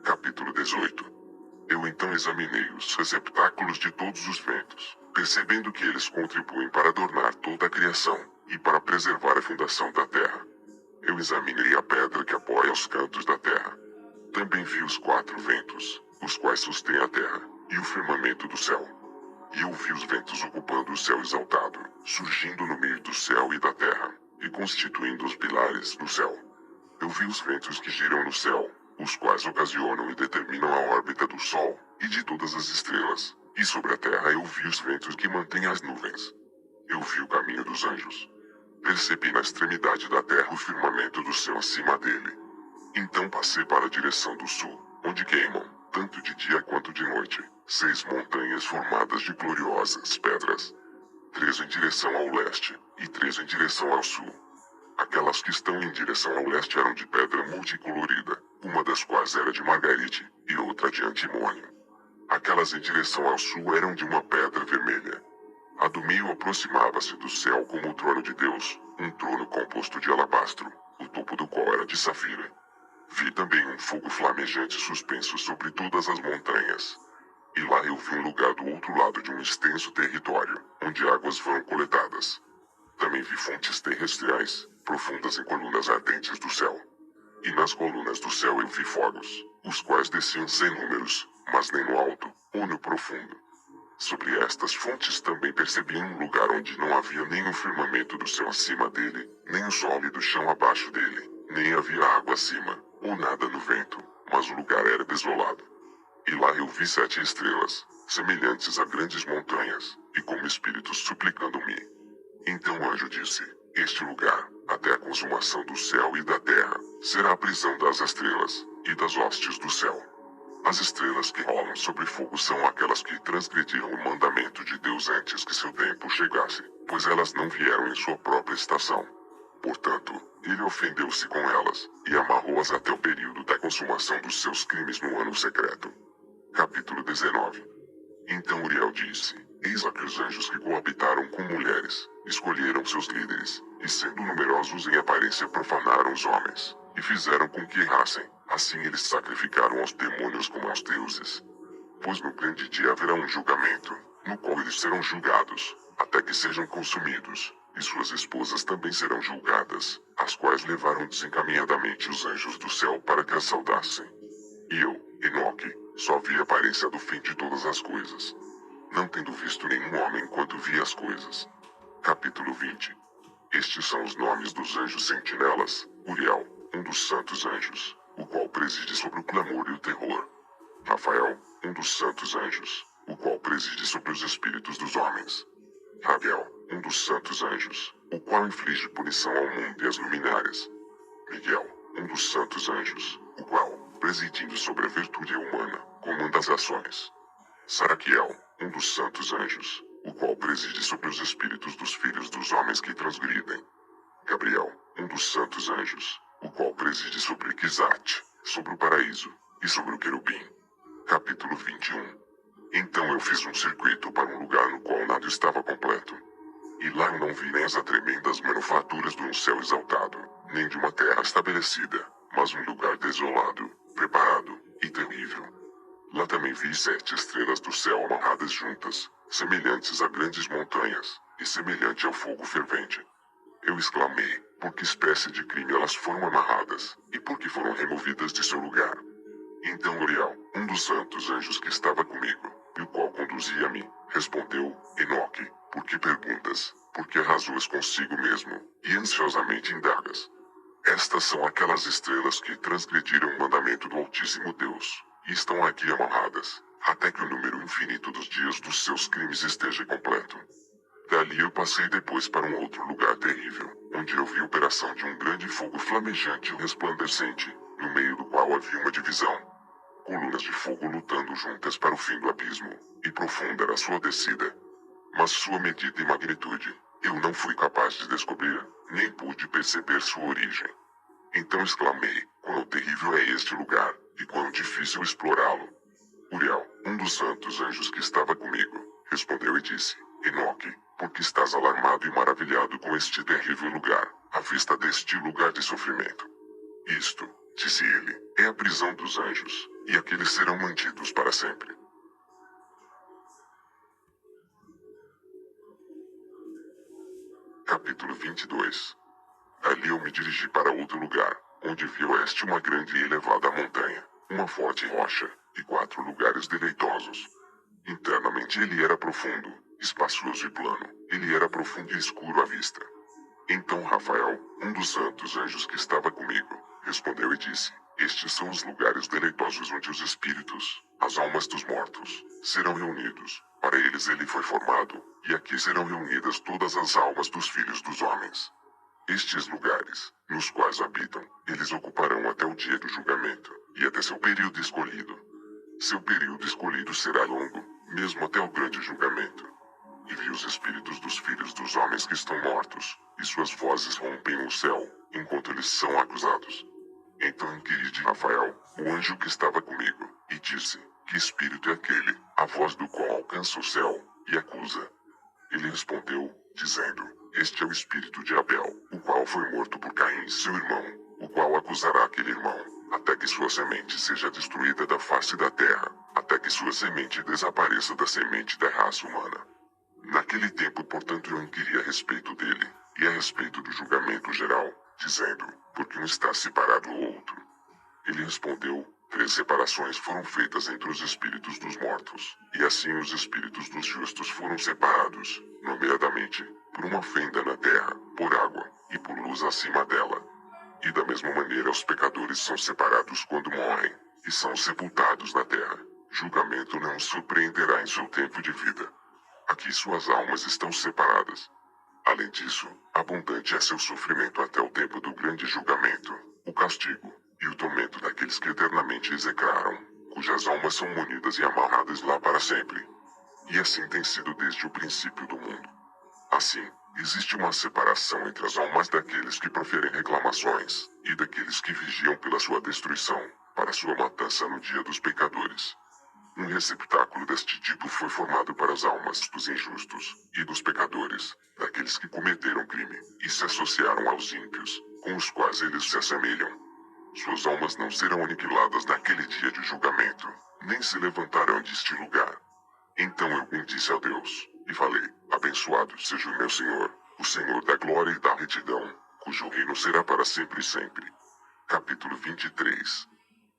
Speaker 1: Capítulo 18. Eu então examinei os receptáculos de todos os ventos, percebendo que eles contribuem para adornar toda a criação, e para preservar a fundação da terra. Eu examinei a pedra que apoia os cantos da terra. Também vi os 4 ventos, os quais sustêm a terra, e o firmamento do céu. E eu vi os ventos ocupando o céu exaltado, surgindo no meio do céu e da terra, e constituindo os pilares do céu. Eu vi os ventos que giram no céu, os quais ocasionam e determinam a órbita do Sol, e de todas as estrelas, e sobre a terra eu vi os ventos que mantêm as nuvens. Eu vi o caminho dos anjos. Percebi na extremidade da terra o firmamento do céu acima dele. Então passei para a direção do sul, onde queimam, tanto de dia quanto de noite, 6 montanhas formadas de gloriosas pedras. 3 em direção ao leste, e 3 em direção ao sul. Aquelas que estão em direção ao leste eram de pedra multicolorida, uma das quais era de margarite, e outra de antimônio. Aquelas em direção ao sul eram de uma pedra vermelha. A do meio aproximava-se do céu como o trono de Deus, um trono composto de alabastro, o topo do qual era de safira. Vi também um fogo flamejante suspenso sobre todas as montanhas. E lá eu vi um lugar do outro lado de um extenso território, onde águas foram coletadas. Também vi fontes terrestriais, profundas em colunas ardentes do céu. E nas colunas do céu eu vi fogos, os quais desciam sem números, mas nem no alto, ou no profundo. Sobre estas fontes também percebi um lugar onde não havia nem o firmamento do céu acima dele, nem o sólido chão abaixo dele, nem havia água acima, ou nada no vento, mas o lugar era desolado. E lá eu vi 7 estrelas, semelhantes a grandes montanhas, e como espíritos suplicando-me. Então o anjo disse, este lugar, até a consumação do céu e da terra, será a prisão das estrelas, e das hostes do céu. As estrelas que rolam sobre fogo são aquelas que transgrediram o mandamento de Deus antes que seu tempo chegasse, pois elas não vieram em sua própria estação. Portanto, ele ofendeu-se com elas, e amarrou-as até o período da consumação dos seus crimes no ano secreto. Capítulo 19. Então Uriel disse, eis aqui os anjos que coabitaram com mulheres, escolheram seus líderes, e sendo numerosos em aparência profanaram os homens, e fizeram com que errassem, assim eles sacrificaram aos demônios como aos deuses. Pois no grande dia haverá um julgamento, no qual eles serão julgados, até que sejam consumidos, e suas esposas também serão julgadas, as quais levaram desencaminhadamente os anjos do céu para que as saudassem. E eu, Enoque, só vi a aparência do fim de todas as coisas, não tendo visto nenhum homem enquanto vi as coisas. Capítulo 20. Estes são os nomes dos anjos sentinelas: Uriel, um dos santos anjos, o qual preside sobre o clamor e o terror. Rafael, um dos santos anjos, o qual preside sobre os espíritos dos homens. Raguel, um dos santos anjos, o qual inflige punição ao mundo e às luminárias. Miguel, um dos santos anjos, o qual, presidindo sobre a virtude humana, comanda as ações. Saraquiel, um dos santos anjos, o qual preside sobre os espíritos dos filhos dos homens que transgridem. Gabriel, um dos santos anjos, o qual preside sobre Quizate, sobre o paraíso, e sobre o querubim. Capítulo 21. Então eu fiz um circuito para um lugar no qual nada estava completo. E lá eu não vi nem as tremendas manufaturas de um céu exaltado, nem de uma terra estabelecida, mas um lugar desolado, preparado, e terrível. Lá também vi 7 estrelas do céu amarradas juntas, semelhantes a grandes montanhas, e semelhante ao fogo fervente. Eu exclamei, por que espécie de crime elas foram amarradas, e por que foram removidas de seu lugar? Então Uriel, um dos santos anjos que estava comigo, e o qual conduzia-me, respondeu, Enoque, por que perguntas, por que arrazoas consigo mesmo, e ansiosamente indagas? Estas são aquelas estrelas que transgrediram o mandamento do Altíssimo Deus, e estão aqui amarradas, até que o número infinito dos dias dos seus crimes esteja completo. Dali eu passei depois para um outro lugar terrível, onde eu vi a operação de um grande fogo flamejante e resplandecente, no meio do qual havia uma divisão. Colunas de fogo lutando juntas para o fim do abismo, e profunda era sua descida. Mas sua medida e magnitude, eu não fui capaz de descobrir, nem pude perceber sua origem. Então exclamei, quão terrível é este lugar, e quão difícil explorá-lo. Uriel, um dos santos anjos que estava comigo, respondeu e disse, Enoque, por que estás alarmado e maravilhado com este terrível lugar, à vista deste lugar de sofrimento? Isto, disse ele, é a prisão dos anjos, e aqueles serão mantidos para sempre. Capítulo 22. Ali eu me dirigi para outro lugar, onde vi a oeste uma grande e elevada montanha, uma forte rocha, e 4 lugares deleitosos. Internamente ele era profundo, espaçoso e plano, ele era profundo e escuro à vista. Então Rafael, um dos santos anjos que estava comigo, respondeu e disse, estes são os lugares deleitosos onde os espíritos, as almas dos mortos, serão reunidos. Para eles ele foi formado, e aqui serão reunidas todas as almas dos filhos dos homens. Estes lugares, nos quais habitam, eles ocuparão até o dia do julgamento, e até seu período escolhido. Seu período escolhido será longo, mesmo até o grande julgamento. E vi os espíritos dos filhos dos homens que estão mortos, e suas vozes rompem o céu, enquanto eles são acusados. Então inquiri de Rafael, o anjo que estava comigo, e disse, que espírito é aquele, a voz do qual alcança o céu, e acusa? Ele respondeu, dizendo, este é o espírito de Abel, o qual foi morto por Caim, seu irmão, o qual acusará aquele irmão, até que sua semente seja destruída da face da terra, até que sua semente desapareça da semente da raça humana. Naquele tempo, portanto, eu inquiri a respeito dele, e a respeito do julgamento geral, dizendo, por que um está separado do outro? Ele respondeu, 3 separações foram feitas entre os espíritos dos mortos, e assim os espíritos dos justos foram separados, nomeadamente, por uma fenda na terra, por água, e por luz acima dela. E da mesma maneira os pecadores são separados quando morrem, e são sepultados na terra. Julgamento não os surpreenderá em seu tempo de vida. Aqui suas almas estão separadas. Além disso, abundante é seu sofrimento até o tempo do grande julgamento, o castigo, e o tormento daqueles que eternamente execraram, cujas almas são munidas e amarradas lá para sempre. E assim tem sido desde o princípio do mundo. Assim, existe uma separação entre as almas daqueles que proferem reclamações, e daqueles que vigiam pela sua destruição, para sua matança no dia dos pecadores. Um receptáculo deste tipo foi formado para as almas dos injustos, e dos pecadores, daqueles que cometeram crime, e se associaram aos ímpios, com os quais eles se assemelham. Suas almas não serão aniquiladas naquele dia de julgamento, nem se levantarão deste lugar. Então eu bendisse a Deus, e falei, abençoado seja o meu Senhor, o Senhor da glória e da retidão, cujo reino será para sempre e sempre. Capítulo 23.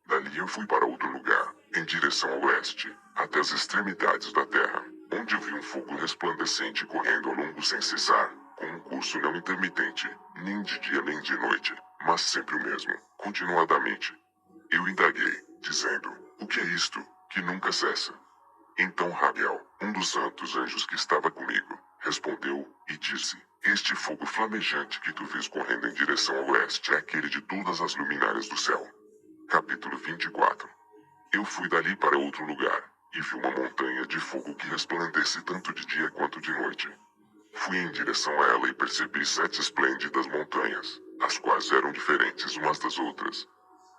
Speaker 1: Dali eu fui para outro lugar, em direção ao oeste, até as extremidades da terra, onde eu vi um fogo resplandecente correndo ao longo sem cessar, com um curso não intermitente, nem de dia nem de noite, mas sempre o mesmo, continuadamente. Eu indaguei, dizendo, o que é isto, que nunca cessa? Então Rabiel, um dos santos anjos que estava comigo, respondeu, e disse, este fogo flamejante que tu vês correndo em direção ao oeste é aquele de todas as luminárias do céu. Capítulo 24. Eu fui dali para outro lugar, e vi uma montanha de fogo que resplandece tanto de dia quanto de noite. Fui em direção a ela e percebi 7 esplêndidas montanhas, as quais eram diferentes umas das outras.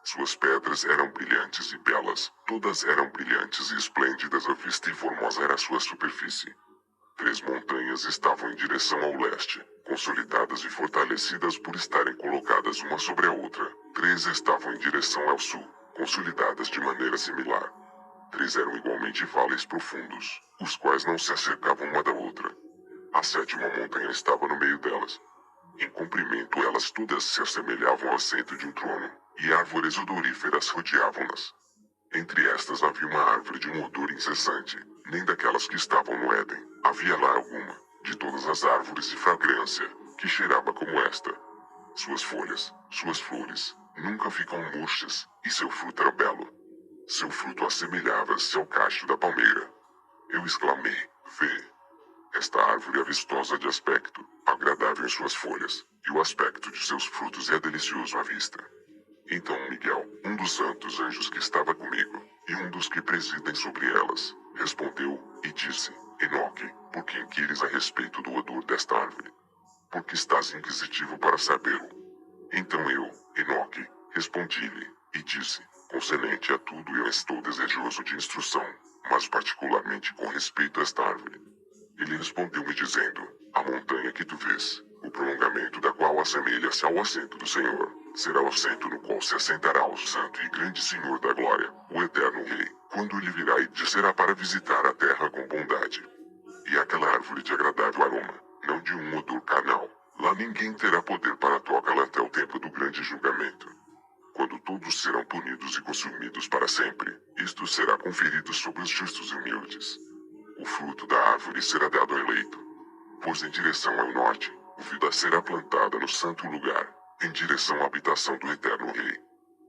Speaker 1: Suas pedras eram brilhantes e belas, todas eram brilhantes e esplêndidas à vista e formosa era sua superfície. 3 montanhas estavam em direção ao leste, consolidadas e fortalecidas por estarem colocadas uma sobre a outra. 3 estavam em direção ao sul, consolidadas de maneira similar. 3 eram igualmente vales profundos, os quais não se acercavam uma da outra. A sétima montanha estava no meio delas. Em comprimento elas todas se assemelhavam ao assento de um trono, e árvores odoríferas rodeavam-nas. Entre estas havia uma árvore de um odor incessante, nem daquelas que estavam no Éden, havia lá alguma, de todas as árvores de fragrância, que cheirava como esta. Suas folhas, suas flores, nunca ficam murchas, e seu fruto era belo. Seu fruto assemelhava-se ao cacho da palmeira. Eu exclamei, vê, esta árvore é vistosa de aspecto, agradável em suas folhas, e o aspecto de seus frutos é delicioso à vista. Então Miguel, um dos santos anjos que estava comigo, e um dos que presidem sobre elas, respondeu e disse, Enoque, por que inquires a respeito do odor desta árvore? Porque estás inquisitivo para sabê-lo. Então eu, Enoque, respondi-lhe, e disse, concernente a tudo eu estou desejoso de instrução, mas particularmente com respeito a esta árvore. Ele respondeu-me dizendo, a montanha que tu vês, o prolongamento da qual assemelha-se ao assento do Senhor, será o assento no qual se assentará o santo e grande Senhor da glória, o eterno Rei, quando ele virá e descerá para visitar a terra com bondade. E aquela árvore de agradável aroma, não de um odor carnal, lá ninguém terá poder para tocá-la até o tempo do grande julgamento. Quando todos serão punidos e consumidos para sempre, isto será conferido sobre os justos e humildes. O fruto da árvore será dado ao eleito, pois em direção ao norte, o vida será plantada no santo lugar, em direção à habitação do eterno Rei.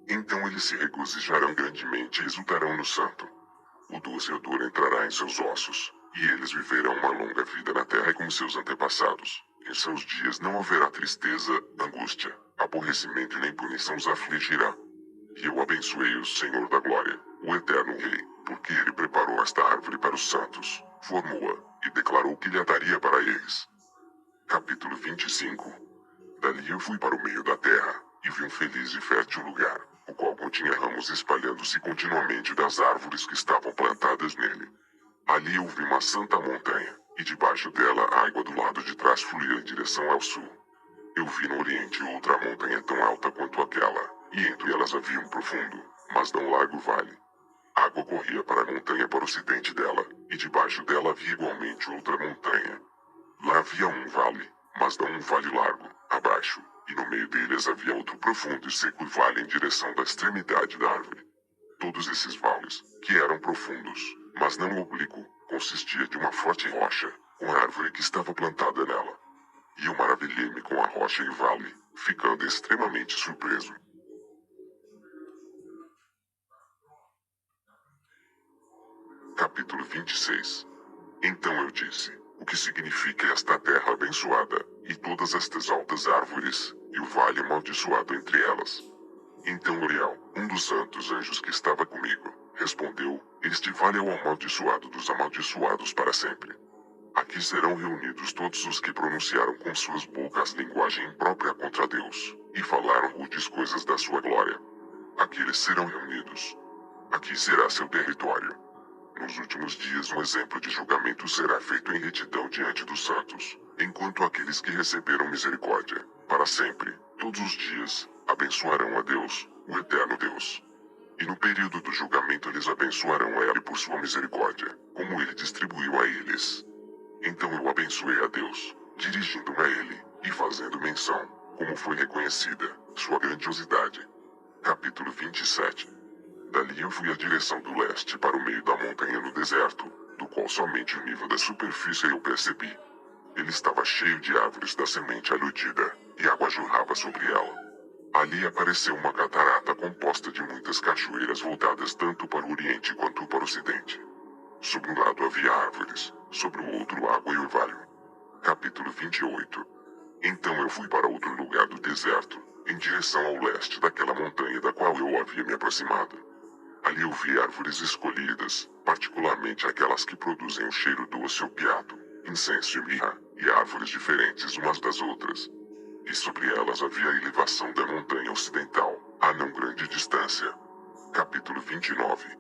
Speaker 1: Então eles se regozijarão grandemente e exultarão no santo. O doce odor entrará em seus ossos, e eles viverão uma longa vida na terra como seus antepassados. Em seus dias não haverá tristeza, angústia, aborrecimento e nem punição os afligirá. E eu abençoei o Senhor da glória, o eterno Rei, porque ele preparou esta árvore para os santos, formou-a, e declarou que lhe a daria para eles. Capítulo 25. Dali eu fui para o meio da terra, e vi um feliz e fértil lugar, o qual continha ramos espalhando-se continuamente das árvores que estavam plantadas nele. Ali eu vi uma santa montanha, e debaixo dela a água do lado de trás fluía em direção ao sul. Eu vi no oriente outra montanha tão alta quanto aquela, e entre elas havia um profundo, mas não largo vale. A água corria para a montanha para o ocidente dela, e debaixo dela havia igualmente outra montanha. Lá havia um vale, mas não um vale largo, abaixo, e no meio deles havia outro profundo e seco vale em direção da extremidade da árvore. Todos esses vales, que eram profundos, mas não oblíquo, consistia de uma forte rocha, com a árvore que estava plantada nela. E eu maravilhei-me com a rocha e o vale, ficando extremamente surpreso. Capítulo 26. Então eu disse, o que significa esta terra abençoada, e todas estas altas árvores, e o vale amaldiçoado entre elas? Então Uriel, um dos santos anjos que estava comigo, respondeu, este vale é o amaldiçoado dos amaldiçoados para sempre. Aqui serão reunidos todos os que pronunciaram com suas bocas linguagem imprópria contra Deus, e falaram rudes coisas da sua glória. Aqui eles serão reunidos. Aqui será seu território. Nos últimos dias um exemplo de julgamento será feito em retidão diante dos santos, enquanto aqueles que receberam misericórdia, para sempre, todos os dias, abençoarão a Deus, o eterno Deus. E no período do julgamento eles abençoarão a Ele por sua misericórdia, como Ele distribuiu a eles. Então eu abençoei a Deus, dirigindo-me a Ele, e fazendo menção, como foi reconhecida, sua grandiosidade. Capítulo 27. Dali eu fui à direção do leste para o meio da montanha no deserto, do qual somente o nível da superfície eu percebi. Ele estava cheio de árvores da semente aludida, e água jorrava sobre ela. Ali apareceu uma catarata composta de muitas cachoeiras voltadas tanto para o oriente quanto para o ocidente. Sobre um lado havia árvores, sobre o outro água e orvalho. Capítulo 28. Então eu fui para outro lugar do deserto, em direção ao leste daquela montanha da qual eu havia me aproximado. Ali eu vi árvores escolhidas, particularmente aquelas que produzem o cheiro doce opiado, incenso e mirra, e árvores diferentes umas das outras. E sobre elas havia a elevação da montanha ocidental, a não grande distância. Capítulo 29.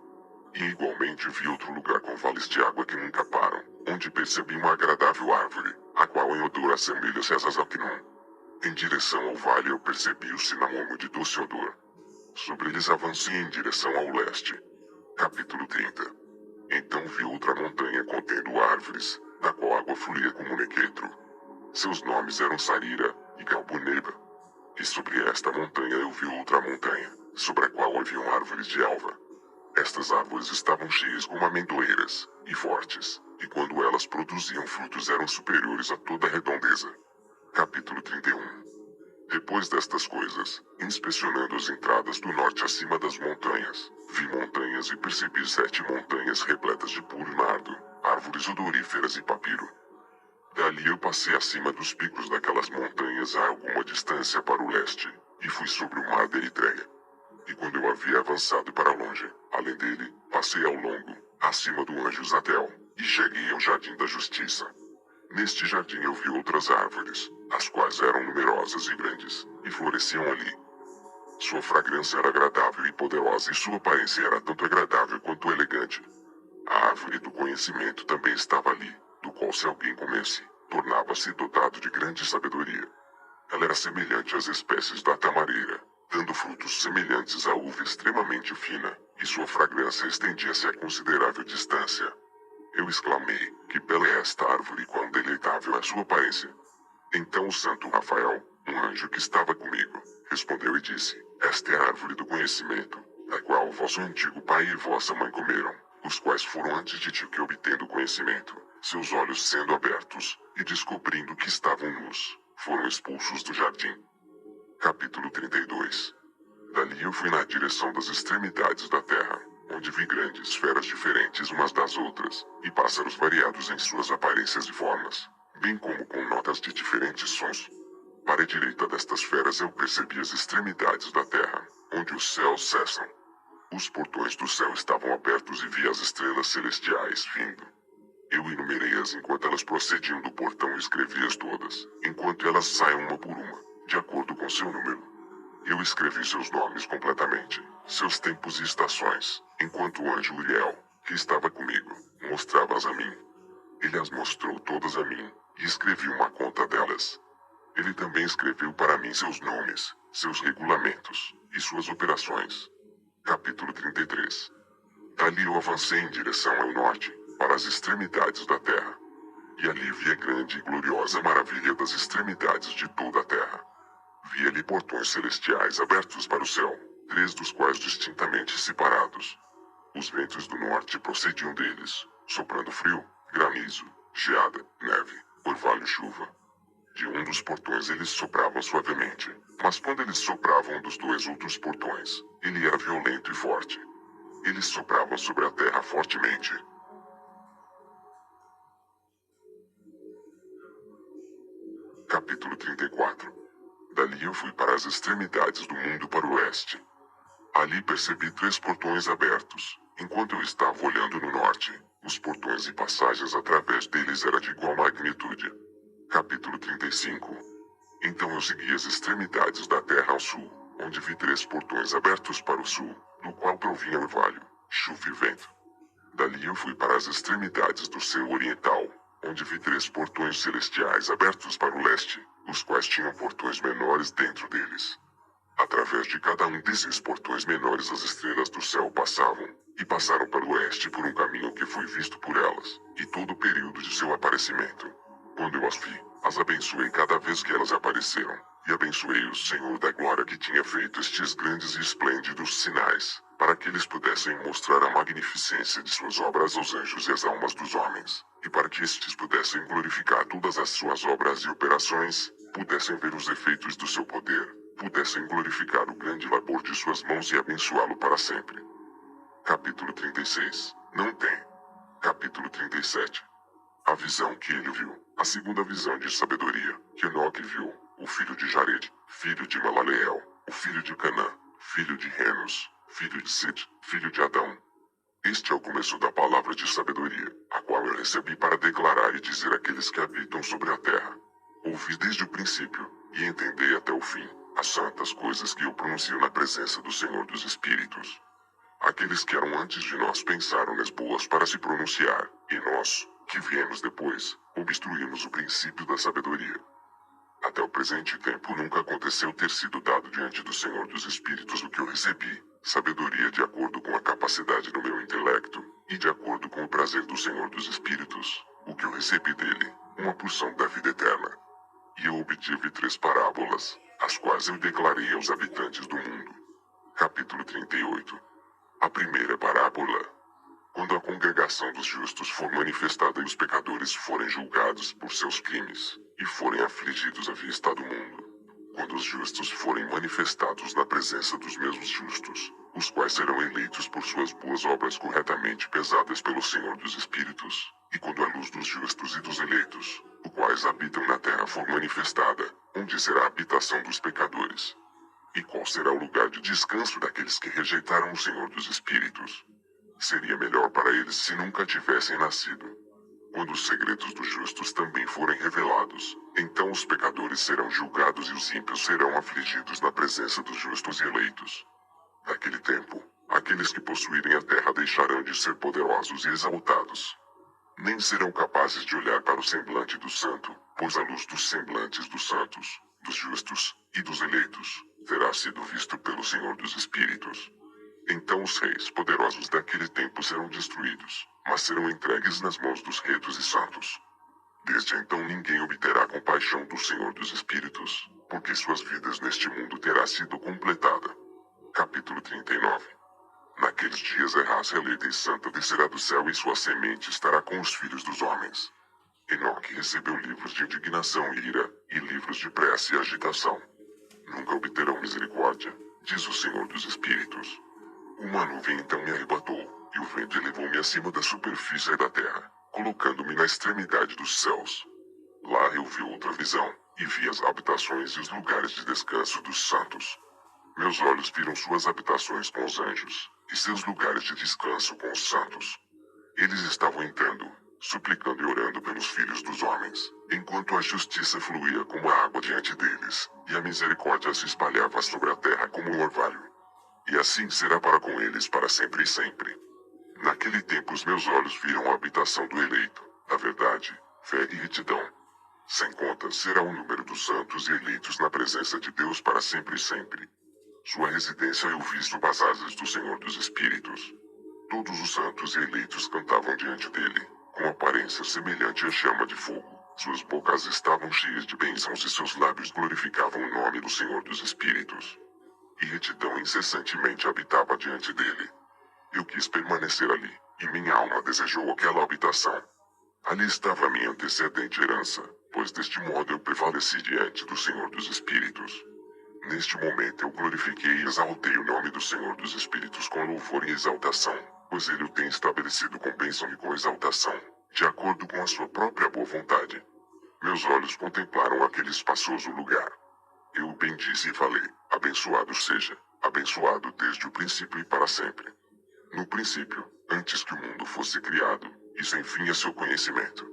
Speaker 1: E igualmente vi outro lugar com vales de água que nunca param, onde percebi uma agradável árvore, a qual em odor assemelha-se a Zazalquinum. Em direção ao vale eu percebi o cinamomo de doce odor. Sobre eles avancei em direção ao leste. Capítulo 30. Então vi outra montanha contendo árvores, da qual a água fluía como nequetro. Seus nomes eram Sarira e Galbuneba. E sobre esta montanha eu vi outra montanha, sobre a qual haviam árvores de alva. Estas árvores estavam cheias como amendoeiras, e fortes, e quando elas produziam frutos eram superiores a toda a redondeza. Capítulo 31. Depois destas coisas, inspecionando as entradas do norte acima das montanhas, vi montanhas e percebi 7 montanhas repletas de puro nardo, árvores odoríferas e papiro. Dali eu passei acima dos picos daquelas montanhas a alguma distância para o leste, e fui sobre o mar da Eritreia. E quando eu havia avançado para longe, além dele, passei ao longo, acima do anjo Zadel, e cheguei ao jardim da justiça. Neste jardim eu vi outras árvores, as quais eram numerosas e grandes, e floresciam ali. Sua fragrância era agradável e poderosa, e sua aparência era tanto agradável quanto elegante. A árvore do conhecimento também estava ali, do qual se alguém comesse, tornava-se dotado de grande sabedoria. Ela era semelhante às espécies da tamareira, dando frutos semelhantes à uva extremamente fina, e sua fragrância estendia-se a considerável distância. Eu exclamei, que bela é esta árvore e quão deleitável é sua aparência. Então o santo Rafael, um anjo que estava comigo, respondeu e disse, esta é a árvore do conhecimento, da qual vosso antigo pai e vossa mãe comeram, os quais foram antes de ti que obtendo conhecimento, seus olhos sendo abertos, e descobrindo que estavam nus, foram expulsos do jardim. Capítulo 32. Dali eu fui na direção das extremidades da terra, onde vi grandes feras diferentes umas das outras, e pássaros variados em suas aparências e formas, bem como com notas de diferentes sons. Para a direita destas feras eu percebi as extremidades da terra, onde os céus cessam. Os portões do céu estavam abertos e vi as estrelas celestiais vindo. Eu enumerei-as enquanto elas procediam do portão e escrevi-as todas, enquanto elas saiam uma por uma, de acordo com seu número. Eu escrevi seus nomes completamente, seus tempos e estações, enquanto o anjo Uriel, que estava comigo, mostrava-as a mim. Ele as mostrou todas a mim, e escrevi uma conta delas. Ele também escreveu para mim seus nomes, seus regulamentos, e suas operações. Capítulo 33. Dali eu avancei em direção ao norte, para as extremidades da terra. E ali vi a grande e gloriosa maravilha das extremidades de toda a terra. Vi ali portões celestiais abertos para o céu, 3 dos quais distintamente separados. Os ventos do norte procediam deles, soprando frio, granizo, geada, neve, orvalho e chuva. De um dos portões eles sopravam suavemente, mas quando eles sopravam um dos 2 outros portões, ele era violento e forte. Eles sopravam sobre a terra fortemente. Capítulo 34. Dali eu fui para as extremidades do mundo para o oeste. Ali percebi 3 portões abertos. Enquanto eu estava olhando no norte, os portões e passagens através deles eram de igual magnitude. Capítulo 35. Então eu segui as extremidades da terra ao sul, onde vi 3 portões abertos para o sul, do qual provinha orvalho, chuva e vento. Dali eu fui para as extremidades do céu oriental, onde vi 3 portões celestiais abertos para o leste, os quais tinham portões menores dentro deles. Através de cada um desses portões menores as estrelas do céu passavam, e passaram para o oeste por um caminho que foi visto por elas, e todo o período de seu aparecimento. Quando eu as vi, as abençoei cada vez que elas apareceram, e abençoei o Senhor da glória que tinha feito estes grandes e esplêndidos sinais, para que eles pudessem mostrar a magnificência de suas obras aos anjos e às almas dos homens, e para que estes pudessem glorificar todas as suas obras e operações, pudessem ver os efeitos do seu poder, pudessem glorificar o grande labor de suas mãos e abençoá-lo para sempre. Capítulo 36. Não tem. Capítulo 37. A visão que ele viu, a segunda visão de sabedoria, que Enoque viu, o filho de Jared, filho de Malaleel, o filho de Canã, filho de Renos, filho de Sed, filho de Adão. Este é o começo da palavra de sabedoria, a qual eu recebi para declarar e dizer àqueles que habitam sobre a terra. Ouvi desde o princípio, e entendei até o fim, as santas coisas que eu pronuncio na presença do Senhor dos Espíritos. Aqueles que eram antes de nós pensaram nas boas para se pronunciar, e nós, que viemos depois, obstruímos o princípio da sabedoria. Até o presente tempo nunca aconteceu ter sido dado diante do Senhor dos Espíritos o que eu recebi, sabedoria de acordo com a capacidade do meu intelecto, e de acordo com o prazer do Senhor dos Espíritos. o que eu recebi dele, uma porção da vida eterna. E eu obtive 3 parábolas, as quais eu declarei aos habitantes do mundo. Capítulo 38. A primeira parábola. Quando a congregação dos justos for manifestada e os pecadores forem julgados por seus crimes, e forem afligidos à vista do mundo. Quando os justos forem manifestados na presença dos mesmos justos, os quais serão eleitos por suas boas obras corretamente pesadas pelo Senhor dos Espíritos, e quando a luz dos justos e dos eleitos, os quais habitam na terra for manifestada, onde será a habitação dos pecadores? E qual será o lugar de descanso daqueles que rejeitaram o Senhor dos Espíritos? Seria melhor para eles se nunca tivessem nascido. Quando os segredos dos justos também forem revelados, então os pecadores serão julgados e os ímpios serão afligidos na presença dos justos e eleitos. Naquele tempo, aqueles que possuírem a terra deixarão de ser poderosos e exaltados. Nem serão capazes de olhar para o semblante do santo, pois a luz dos semblantes dos santos, dos justos e dos eleitos, terá sido visto pelo Senhor dos Espíritos. Então os reis poderosos daquele tempo serão destruídos, mas serão entregues nas mãos dos retos e santos. Desde então ninguém obterá compaixão do Senhor dos Espíritos, porque suas vidas neste mundo terá sido completada. Capítulo 39. Naqueles dias a raça eleita e santa descerá do céu e sua semente estará com os filhos dos homens. Enoque recebeu livros de indignação e ira, e livros de prece e agitação. Nunca obterão misericórdia, diz o Senhor dos Espíritos. Uma nuvem então me arrebatou, e o vento elevou-me acima da superfície da terra, colocando-me na extremidade dos céus. Lá eu vi outra visão, e vi as habitações e os lugares de descanso dos santos. Meus olhos viram suas habitações com os anjos, e seus lugares de descanso com os santos. Eles estavam entrando, suplicando e orando pelos filhos dos homens, enquanto a justiça fluía como a água diante deles, e a misericórdia se espalhava sobre a terra como um orvalho. E assim será para com eles para sempre e sempre. Naquele tempo os meus olhos viram a habitação do eleito, a verdade, fé e retidão. Sem conta será o número dos santos e eleitos na presença de Deus para sempre e sempre. Sua residência eu vi sob as asas do Senhor dos Espíritos. Todos os santos e eleitos cantavam diante dele, com aparência semelhante à chama de fogo. Suas bocas estavam cheias de bênçãos e seus lábios glorificavam o nome do Senhor dos Espíritos. E retidão incessantemente habitava diante dele. Eu quis permanecer ali, e minha alma desejou aquela habitação. Ali estava a minha antecedente herança, pois deste modo eu prevaleci diante do Senhor dos Espíritos. Neste momento eu glorifiquei e exaltei o nome do Senhor dos Espíritos com louvor e exaltação, pois ele o tem estabelecido com bênção e com exaltação, de acordo com a sua própria boa vontade. Meus olhos contemplaram aquele espaçoso lugar. Eu o bendisse e falei, abençoado seja, abençoado desde o princípio e para sempre. No princípio, antes que o mundo fosse criado, e sem fim a seu conhecimento.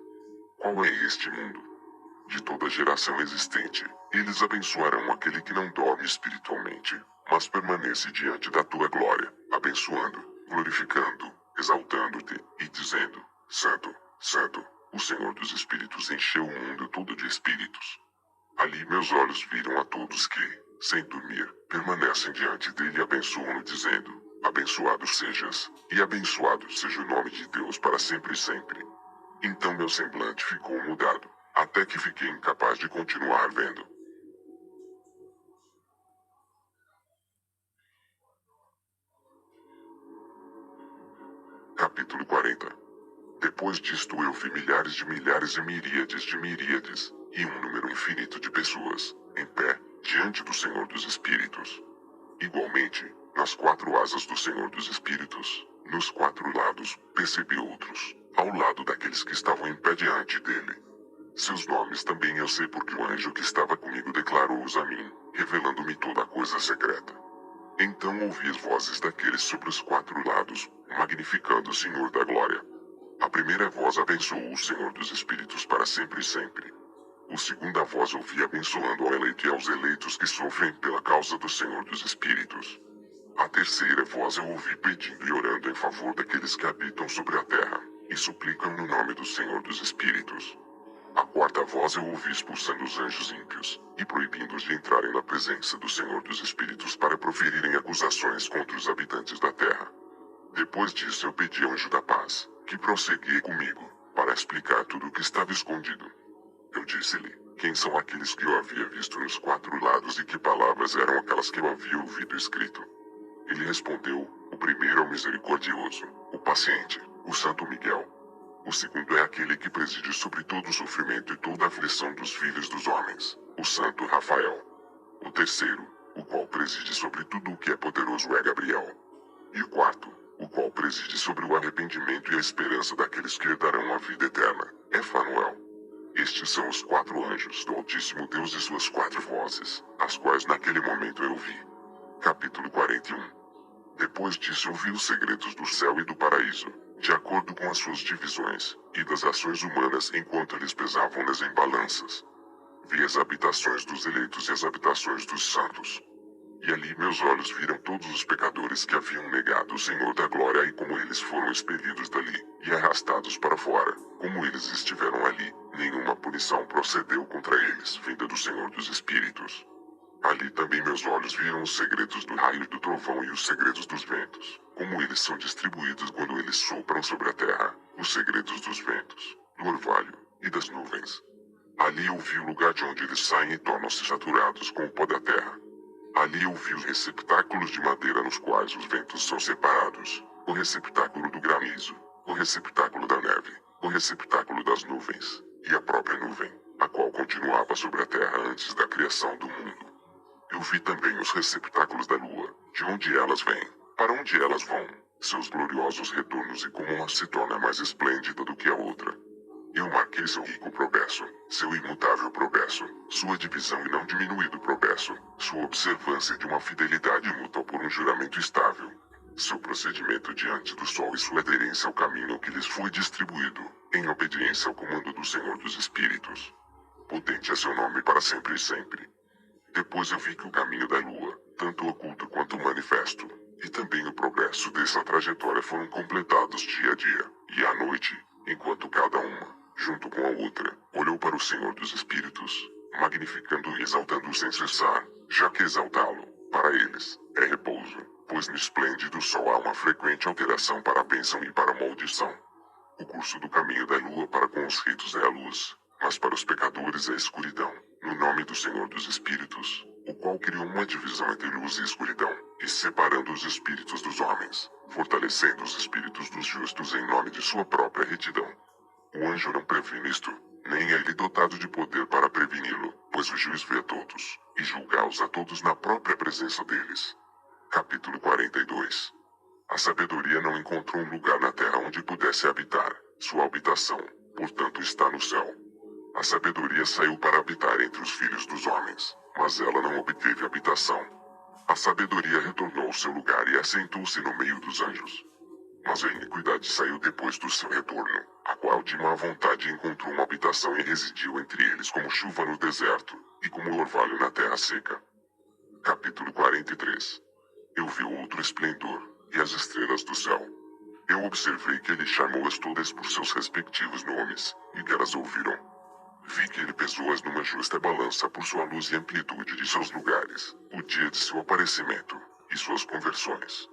Speaker 1: Qual é este mundo? De toda geração existente, eles abençoarão aquele que não dorme espiritualmente, mas permanece diante da tua glória, abençoando, glorificando, exaltando-te, e dizendo, Santo, Santo, o Senhor dos Espíritos encheu o mundo todo de espíritos. Ali meus olhos viram a todos que, sem dormir, permanecem diante dele e abençoam-no dizendo, abençoado sejas, e abençoado seja o nome de Deus para sempre e sempre. Então meu semblante ficou mudado, até que fiquei incapaz de continuar vendo. Capítulo 40. Depois disto eu vi milhares e miríades, e um número infinito de pessoas, em pé, diante do Senhor dos Espíritos. Igualmente, nas 4 asas do Senhor dos Espíritos, nos 4 lados, percebi outros, ao lado daqueles que estavam em pé diante dele. Seus nomes também eu sei porque o anjo que estava comigo declarou-os a mim, revelando-me toda a coisa secreta. Então ouvi as vozes daqueles sobre os 4 lados, magnificando o Senhor da glória. A primeira voz abençoou o Senhor dos Espíritos para sempre e sempre. A segunda voz ouvi abençoando ao eleito e aos eleitos que sofrem pela causa do Senhor dos Espíritos. A terceira voz eu ouvi pedindo e orando em favor daqueles que habitam sobre a terra, e suplicam no nome do Senhor dos Espíritos. A quarta voz eu ouvi expulsando os anjos ímpios, e proibindo-os de entrarem na presença do Senhor dos Espíritos para proferirem acusações contra os habitantes da terra. Depois disso eu pedi ao anjo da paz, que prosseguia comigo, para explicar tudo o que estava escondido. Eu disse-lhe, quem são aqueles que eu havia visto nos 4 lados e que palavras eram aquelas que eu havia ouvido escrito? Ele respondeu, o primeiro é o misericordioso, o paciente, o Santo Miguel. O segundo é aquele que preside sobre todo o sofrimento e toda a aflição dos filhos dos homens, o Santo Rafael. O terceiro, o qual preside sobre tudo o que é poderoso, é Gabriel. E o quarto, o qual preside sobre o arrependimento e a esperança daqueles que herdarão a vida eterna, é Fanuel. Estes são os 4 anjos do Altíssimo Deus e suas 4 vozes, as quais naquele momento eu vi. Capítulo 41. Depois disso eu vi os segredos do céu e do paraíso, de acordo com as suas divisões, e das ações humanas enquanto eles pesavam-nas em balanças. Vi as habitações dos eleitos e as habitações dos santos. E ali meus olhos viram todos os pecadores que haviam negado o Senhor da glória e como eles foram expelidos dali, e arrastados para fora, como eles estiveram ali, nenhuma punição procedeu contra eles, vinda do Senhor dos Espíritos. Ali também meus olhos viram os segredos do raio e do trovão e os segredos dos ventos, como eles são distribuídos quando eles sopram sobre a terra, os segredos dos ventos, do orvalho e das nuvens. Ali eu vi o lugar de onde eles saem e tornam-se saturados com o pó da terra. Ali eu vi os receptáculos de madeira nos quais os ventos são separados, o receptáculo do granizo, o receptáculo da neve, o receptáculo das nuvens, e a própria nuvem, a qual continuava sobre a terra antes da criação do mundo. Eu vi também os receptáculos da lua, de onde elas vêm, para onde elas vão, seus gloriosos retornos e como uma se torna mais esplêndida do que a outra. Eu marquei seu rico progresso, seu imutável progresso, sua divisão e não diminuído progresso, sua observância de uma fidelidade mútua por um juramento estável, seu procedimento diante do sol e sua aderência ao caminho que lhes foi distribuído, em obediência ao comando do Senhor dos Espíritos. Potente é seu nome para sempre e sempre. Depois eu vi que o caminho da lua, tanto oculto quanto manifesto, e também o progresso dessa trajetória foram completados dia a dia, e à noite, enquanto cada uma, junto com a outra, olhou para o Senhor dos Espíritos, magnificando e exaltando sem cessar, já que exaltá-lo, para eles, é repouso, pois no esplêndido sol há uma frequente alteração para a bênção e para a maldição. O curso do caminho da lua para com os ritos é a luz, mas para os pecadores é a escuridão, no nome do Senhor dos Espíritos, o qual criou uma divisão entre luz e escuridão, e separando os espíritos dos homens, fortalecendo os espíritos dos justos em nome de sua própria retidão. O anjo não previne isto, nem é ele dotado de poder para preveni-lo, pois o juiz vê a todos, e julga-os a todos na própria presença deles. Capítulo 42. A sabedoria não encontrou um lugar na terra onde pudesse habitar, sua habitação, portanto está no céu. A sabedoria saiu para habitar entre os filhos dos homens, mas ela não obteve habitação. A sabedoria retornou ao seu lugar e assentou-se no meio dos anjos. Mas a iniquidade saiu depois do seu retorno, a qual de má vontade encontrou uma habitação e residiu entre eles como chuva no deserto, e como orvalho na terra seca. Capítulo 43. Eu vi outro esplendor, e as estrelas do céu. Eu observei que ele chamou-as todas por seus respectivos nomes, e que elas ouviram. Vi que ele pesou-as numa justa balança por sua luz e amplitude de seus lugares, o dia de seu aparecimento, e suas conversões.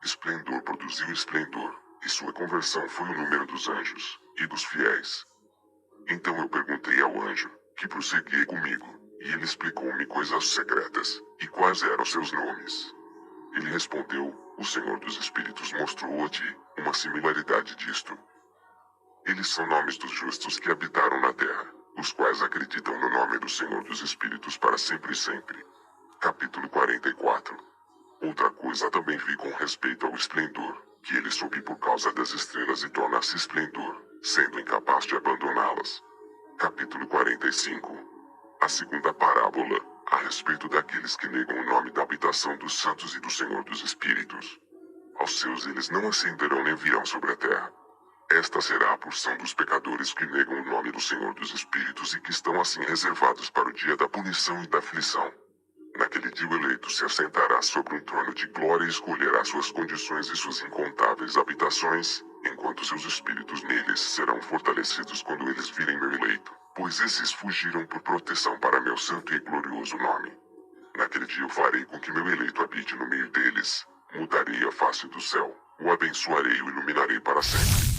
Speaker 1: Esplendor produziu esplendor, e sua conversão foi o número dos anjos, e dos fiéis. Então eu perguntei ao anjo, que prosseguia comigo, e ele explicou-me coisas secretas, e quais eram seus nomes. Ele respondeu, o Senhor dos Espíritos mostrou a ti, uma similaridade disto. Eles são nomes dos justos que habitaram na terra, os quais acreditam no nome do Senhor dos Espíritos para sempre e sempre. Capítulo 44. Outra coisa também vi com respeito ao esplendor, que ele sobe por causa das estrelas e torna-se esplendor, sendo incapaz de abandoná-las. Capítulo 45. A segunda parábola, a respeito daqueles que negam o nome da habitação dos santos e do Senhor dos Espíritos. Aos seus eles não ascenderão nem virão sobre a terra. Esta será a porção dos pecadores que negam o nome do Senhor dos Espíritos e que estão assim reservados para o dia da punição e da aflição. Naquele dia o eleito se assentará sobre um trono de glória e escolherá suas condições e suas incontáveis habitações, enquanto seus espíritos neles serão fortalecidos quando eles virem meu eleito, pois esses fugiram por proteção para meu santo e glorioso nome. Naquele dia eu farei com que meu eleito habite no meio deles, mudarei a face do céu, o abençoarei e o iluminarei para sempre.